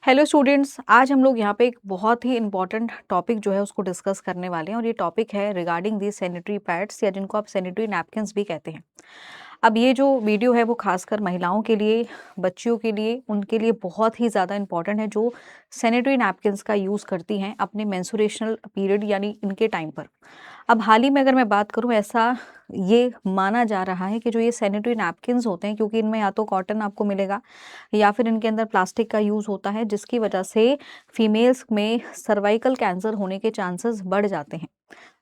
Hello students, आज हम लोग यहाँ पे एक बहुत ही इम्पॉर्टेंट टॉपिक जो है उसको डिस्कस करने वाले हैं और ये टॉपिक है रिगार्डिंग दी सैनिटरी पैड्स या जिनको आप सैनिटरी नैपकिन्स भी कहते हैं। अब ये जो वीडियो है वो खासकर महिलाओं के लिए, बच्चियों के लिए, उनके लिए बहुत ही ज़्यादा इम्पॉर्टेंट है जो सैनिटरी नैपकिन्स का यूज़ करती हैं अपने मेंस्ट्रुएशनल पीरियड यानी इनके टाइम पर। अब हाल ही में अगर मैं बात करूँ, ऐसा ये माना जा रहा है कि जो ये सैनिटरी नैपकिन्स होते हैं, क्योंकि इनमें या तो कॉटन आपको मिलेगा या फिर इनके अंदर प्लास्टिक का यूज़ होता है, जिसकी वजह से फीमेल्स में सर्वाइकल कैंसर होने के चांसेस बढ़ जाते हैं।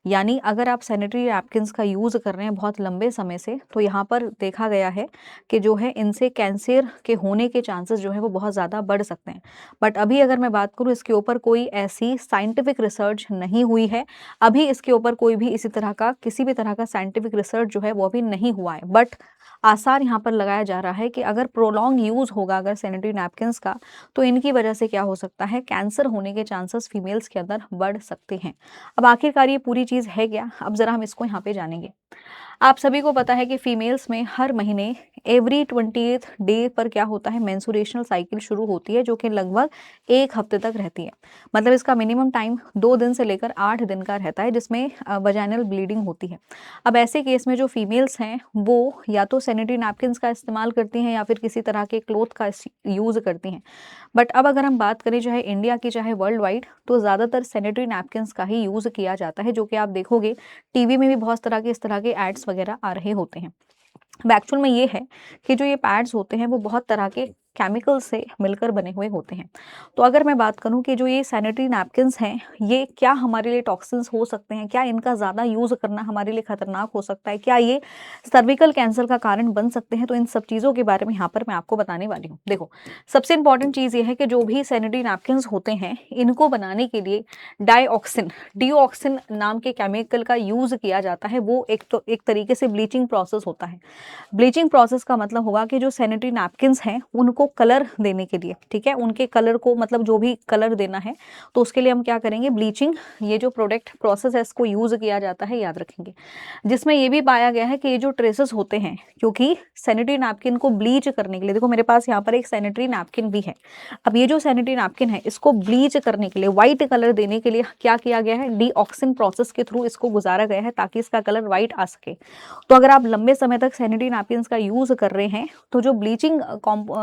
यानी अगर आप सैनिटरी नैपकिन्स का यूज़ कर रहे हैं बहुत लंबे समय से, तो यहाँ पर देखा गया है कि जो है इनसे कैंसर के होने के चांसेस जो है वो बहुत ज़्यादा बढ़ सकते हैं। बट अभी अगर मैं बात करूँ, इसके ऊपर कोई ऐसी साइंटिफिक रिसर्च नहीं हुई है। अभी इसके ऊपर कोई भी इसी तरह का किसी भी तरह का साइंटिफिक रिसर्च जो है वो अभी नहीं हुआ है। बट आसार यहाँ पर लगाया जा रहा है कि अगर प्रोलॉन्ग यूज़ होगा अगर सैनिटरी नैपकिन्स का, तो इनकी वजह से क्या हो सकता है, कैंसर होने के चांसेस फीमेल्स के अंदर बढ़ सकते हैं। अब आखिरकार ये पूरी चीज़ है क्या? अब ज़रा हम इसको यहाँ पे जानेंगे। आप सभी को पता है कि फीमेल्स में हर महीने एवरी 20th डे पर क्या होता है, मेंस्ट्रुएशनल साइकिल शुरू होती है, जो कि लगभग 1 हफ्ते तक रहती है। मतलब इसका मिनिमम टाइम 2 दिन से लेकर 8 दिन का रहता है, जिसमें वजाइनल ब्लीडिंग होती है। अब ऐसे केस में जो फीमेल्स हैं वो या तो सैनिटरी नैपकिन्स का इस्तेमाल करती हैं या फिर किसी तरह के क्लॉथ का यूज़ करती हैं। बट अब अगर हम बात करें चाहे इंडिया की चाहे वर्ल्ड वाइड, तो ज़्यादातर सैनिटरी नैपकिन्स का ही यूज़ किया जाता है, जो कि आप देखोगे टीवी में भी बहुत तरह के इस तरह के एड्स वगैरह आ रहे होते हैं। अब एक्चुअल में ये है कि जो ये पैड्स होते हैं वो बहुत तरह के केमिकल से मिलकर बने हुए होते हैं। तो अगर मैं बात करूं कि जो ये सैनिटरी नैपकिन्स हैं, ये क्या हमारे लिए टॉक्सिन्स हो सकते हैं, क्या इनका ज़्यादा यूज़ करना हमारे लिए खतरनाक हो सकता है, क्या ये सर्विकल कैंसर का कारण बन सकते हैं, तो इन सब चीज़ों के बारे में यहाँ पर मैं आपको बताने वाली हूँ। देखो, सबसे इंपॉर्टेंट चीज़ ये है कि जो भी सैनिटरी नैपकिन्स होते हैं, इनको बनाने के लिए डीऑक्सिन नाम के केमिकल का यूज़ किया जाता है। वो एक तरीके से ब्लीचिंग प्रोसेस होता है। ब्लीचिंग प्रोसेस का मतलब होगा कि जो सैनिटरी नैपकिन्स हैं उनको कलर देने के लिए, ठीक है, उनके कलर को मतलब जो भी कलर देना है, तो उसके लिए हम क्या करेंगे, ब्लीचिंग, ये जो प्रोडक्ट प्रोसेस है इसको यूज़ किया जाता है, याद रखेंगे। जिसमें ये भी पाया गया है कि ये जो ट्रेसेस होते हैं, क्योंकि सैनिटरी नैपकिन को ब्लीच करने के लिए, देखो मेरे पास यहाँ पर एक सैनिटरी नैपकिन भी है। अब ये जो सैनिटरी नैपकिन है इसको ब्लीच करने के लिए, व्हाइट कलर देने के लिए क्या किया गया है, डीऑक्सिन प्रोसेस के थ्रू इसको गुजारा गया है ताकि इसका कलर व्हाइट आ सके। तो अगर आप लंबे समय तक सैनिटरी नैपकिन्स का यूज़ कर रहे हैं, तो जो ब्लीचिंग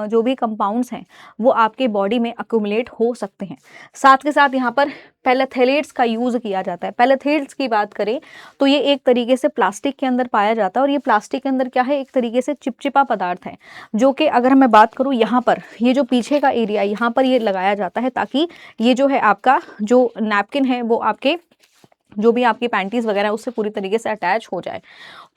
जो भी कंपाउंड्स हैं वो आपके बॉडी में अक्यूमुलेट हो सकते हैं। साथ के साथ यहाँ पर पैलेथेलेट्स का यूज़ किया जाता है। पैलेथेट्स की बात करें तो ये एक तरीके से प्लास्टिक के अंदर पाया जाता है, और ये प्लास्टिक के अंदर क्या है, एक तरीके से चिपचिपा पदार्थ है, जो कि अगर मैं बात करूँ यहाँ पर, ये जो पीछे का एरिया यहाँ पर ये लगाया जाता है ताकि ये जो है आपका जो नैपकिन है वो आपके जो भी आपकी पैंटीज वगैरह है उससे पूरी तरीके से अटैच हो जाए।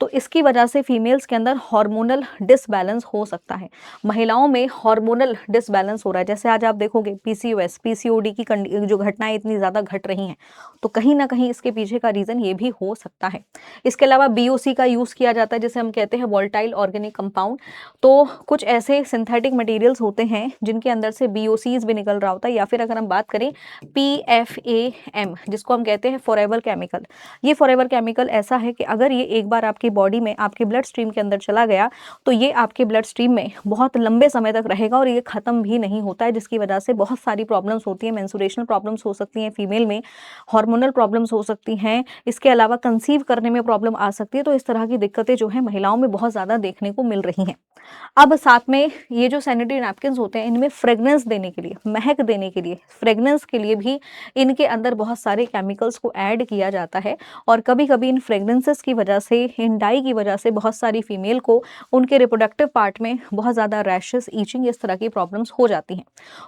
तो इसकी वजह से फीमेल्स के अंदर हार्मोनल डिसबैलेंस हो सकता है। महिलाओं में हार्मोनल डिसबैलेंस हो रहा है, जैसे आज आप देखोगे पीसीओएस पीसीओडी की जो घटनाएं इतनी ज़्यादा घट रही हैं, तो कहीं ना कहीं इसके पीछे का रीज़न ये भी हो सकता है। इसके अलावा बीओसी का यूज़ किया जाता है, जिसे हम कहते हैं वोलेटाइल ऑर्गेनिक कंपाउंड। तो कुछ ऐसे सिंथेटिक मटेरियल्स होते हैं जिनके अंदर से बीओसीज भी निकल रहा होता है, या फिर अगर हम बात करें PFAM, जिसको हम कहते हैं फॉरएवर केमिकल। ये फॉरएवर केमिकल ऐसा है कि अगर ये एक बार आपकी बॉडी में, आपके ब्लड स्ट्रीम के अंदर चला गया, तो ये आपके ब्लड स्ट्रीम में बहुत लंबे समय तक रहेगा और ये खत्म भी नहीं होता है, जिसकी वजह से बहुत सारी प्रॉब्लम्स होती हैं। मेंस्ट्रुएशनल प्रॉब्लम्स हो सकती हैं फीमेल में, हार्मोनल प्रॉब्लम्स हो सकती हैं, इसके अलावा कंसीव करने में प्रॉब्लम आ सकती है। तो इस तरह की दिक्कतें जो है महिलाओं में बहुत ज़्यादा देखने को मिल रही हैं। अब साथ में ये जो सैनिटरी नैपकिन्स होते हैं, इनमें फ्रेगनेंस देने के लिए, महक देने के लिए, फ्रेगनेंस के लिए भी इनके अंदर बहुत सारे केमिकल्स को ऐड किया जाता है। और कभी कभी इन फ्रेगनेंसेस की वजह से, इन डाई की वजह से बहुत सारी फीमेल को उनके रिप्रोडक्टिव पार्ट में बहुत ज़्यादा रैशेस, ईचिंग, इस तरह की प्रॉब्लम्स हो जाती हैं।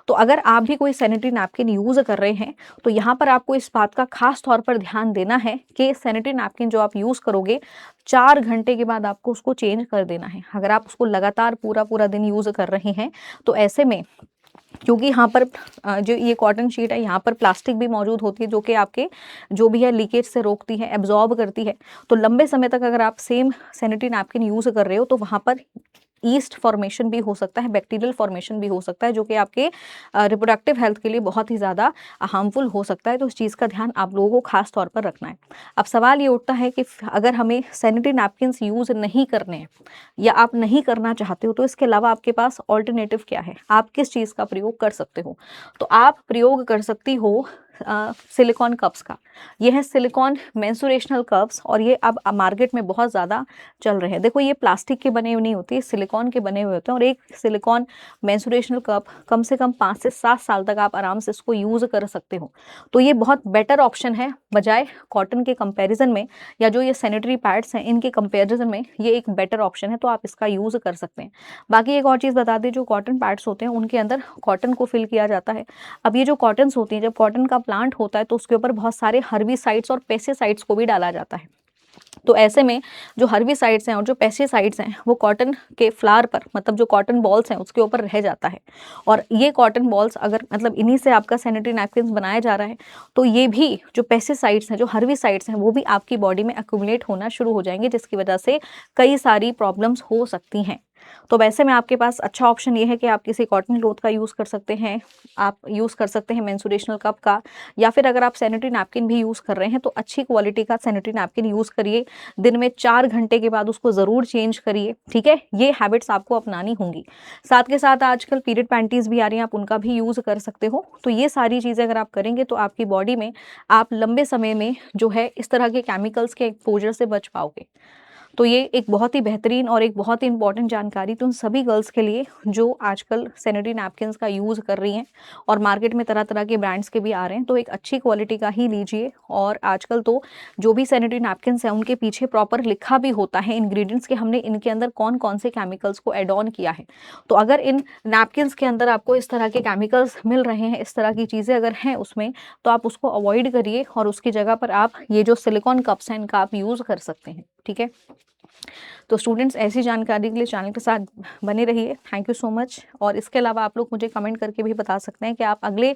तो अगर आप भी कोई सैनिटरी नैपकिन यूज़ कर रहे हैं, तो यहाँ पर आपको इस बात का खास तौर पर ध्यान देना है कि सैनिटरी नैपकिन जो आप यूज़ करोगे, 4 घंटे के बाद आपको उसको चेंज कर देना है। अगर आप उसको लगातार पूरा पूरा दिन यूज़ कर रहे हैं, तो ऐसे में, क्योंकि यहाँ पर जो ये कॉटन शीट है, यहाँ पर प्लास्टिक भी मौजूद होती है, जो कि आपके जो भी है लीकेज से रोकती है, एब्जॉर्ब करती है। तो लंबे समय तक अगर आप सेम सैनिटरी नैपकिन यूज़ कर रहे हो, तो वहाँ पर ईस्ट फॉर्मेशन भी हो सकता है, बैक्टीरियल फॉर्मेशन भी हो सकता है, जो कि आपके रिप्रोडक्टिव हेल्थ के लिए बहुत ही ज़्यादा हार्मफुल हो सकता है। तो इस चीज़ का ध्यान आप लोगों को खास तौर पर रखना है। अब सवाल ये उठता है कि अगर हमें सैनिटरी नैपकिन्स यूज़ नहीं करने हैं या आप नहीं करना चाहते हो, तो इसके अलावा आपके पास ऑल्टरनेटिव क्या है, आप किस चीज़ का प्रयोग कर सकते हो? तो आप प्रयोग कर सकती हो सिलिकॉन कप्स का। ये है सिलिकॉन मेंस्ट्रुएशनल कप्स और ये अब मार्केट में बहुत ज़्यादा चल रहे हैं। देखो ये प्लास्टिक के बने हुए नहीं होते, सिलिकॉन के बने हुए होते हैं और एक सिलिकॉन मेंस्ट्रुएशनल कप कम से कम 5 से 7 साल तक आप आराम से इसको यूज़ कर सकते हो। तो ये बहुत बेटर ऑप्शन है बजाय कॉटन के कंपैरिजन में, या जो ये सैनिटरी पैड्स हैं इनके कंपैरिजन में ये एक बेटर ऑप्शन है, तो आप इसका यूज़ कर सकते हैं। बाकी एक और चीज़ बता दें, जो कॉटन पैड्स होते हैं उनके अंदर कॉटन को फिल किया जाता है। अब ये जो कॉटन्स होती हैं, जब कॉटन का प्लांट होता है तो उसके ऊपर बहुत सारे हर्बिसाइड्स और पेस्टिसाइड्स को भी डाला जाता है। तो ऐसे में जो हर्बिसाइड्स हैं और जो पेस्टिसाइड्स हैं वो कॉटन के फ्लावर पर, मतलब जो कॉटन बॉल्स हैं उसके ऊपर रह जाता है। और ये कॉटन बॉल्स अगर मतलब इन्हीं से आपका सैनिटरी नैपकिन्स बनाया जा रहा है, तो ये भी जो पेस्टिसाइड्स हैं, जो हर्बिसाइड्स हैं, वो भी आपकी बॉडी में एक्यूमुलेट होना शुरू हो जाएंगे, जिसकी वजह से कई सारी प्रॉब्लम्स हो सकती हैं। तो वैसे में आपके पास अच्छा ऑप्शन ये है कि आप किसी कॉटन क्लॉथ का यूज़ कर सकते हैं, आप यूज़ कर सकते हैं मेंस्ट्रुएशनल कप का, या फिर अगर आप सैनिटरी नैपकिन भी यूज़ कर रहे हैं तो अच्छी क्वालिटी का सैनिटरी नैपकिन यूज़ करिए। दिन में 4 घंटे के बाद उसको ज़रूर चेंज करिए, ठीक है? ये हैबिट्स आपको अपनानी होंगी। साथ के साथ आजकल पीरियड पैंटीज़ भी आ रही हैं, आप उनका भी यूज़ कर सकते हो। तो ये सारी चीज़ें अगर आप करेंगे तो आपकी बॉडी में आप लंबे समय में जो है इस तरह के केमिकल्स के एक्सपोज़र से बच पाओगे। तो ये एक बहुत ही बेहतरीन और एक बहुत ही इंपॉर्टेंट जानकारी थी उन सभी गर्ल्स के लिए जो आजकल सैनिटरी नैपकिन्स का यूज़ कर रही हैं और मार्केट में तरह-तरह के ब्रांड्स के भी आ रहे हैं। तो एक अच्छी क्वालिटी का ही लीजिए, और आजकल तो जो भी सैनिटरी नैपकिन्स हैं उनके पीछे प्रॉपर लिखा भी होता है इंग्रीडिएंट्स के, हमने इनके अंदर कौन-कौन से केमिकल्स को ऐड ऑन किया है। तो अगर इन नैपकिन्स के अंदर आपको इस तरह के केमिकल्स मिल रहे हैं, इस तरह की चीज़ें अगर हैं उसमें, तो आप उसको अवॉइड करिए और उसकी जगह पर आप ये जो सिलिकॉन कप्स हैं इनका आप यूज़ कर सकते हैं, ठीक है? तो स्टूडेंट्स ऐसी जानकारी के लिए चैनल के साथ बने रहिए। Thank you so much. और इसके अलावा आप लोग मुझे कमेंट करके भी बता सकते हैं कि आप अगले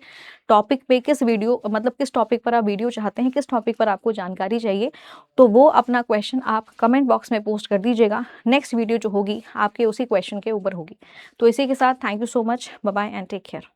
टॉपिक पे किस वीडियो मतलब किस टॉपिक पर आप वीडियो चाहते हैं, किस टॉपिक पर आपको जानकारी चाहिए। तो वो अपना क्वेश्चन आप कमेंट बॉक्स में पोस्ट कर दीजिएगा। नेक्स्ट वीडियो जो होगी आपके उसी क्वेश्चन के ऊपर होगी। तो इसी के साथ thank you so much. Bye bye and take care.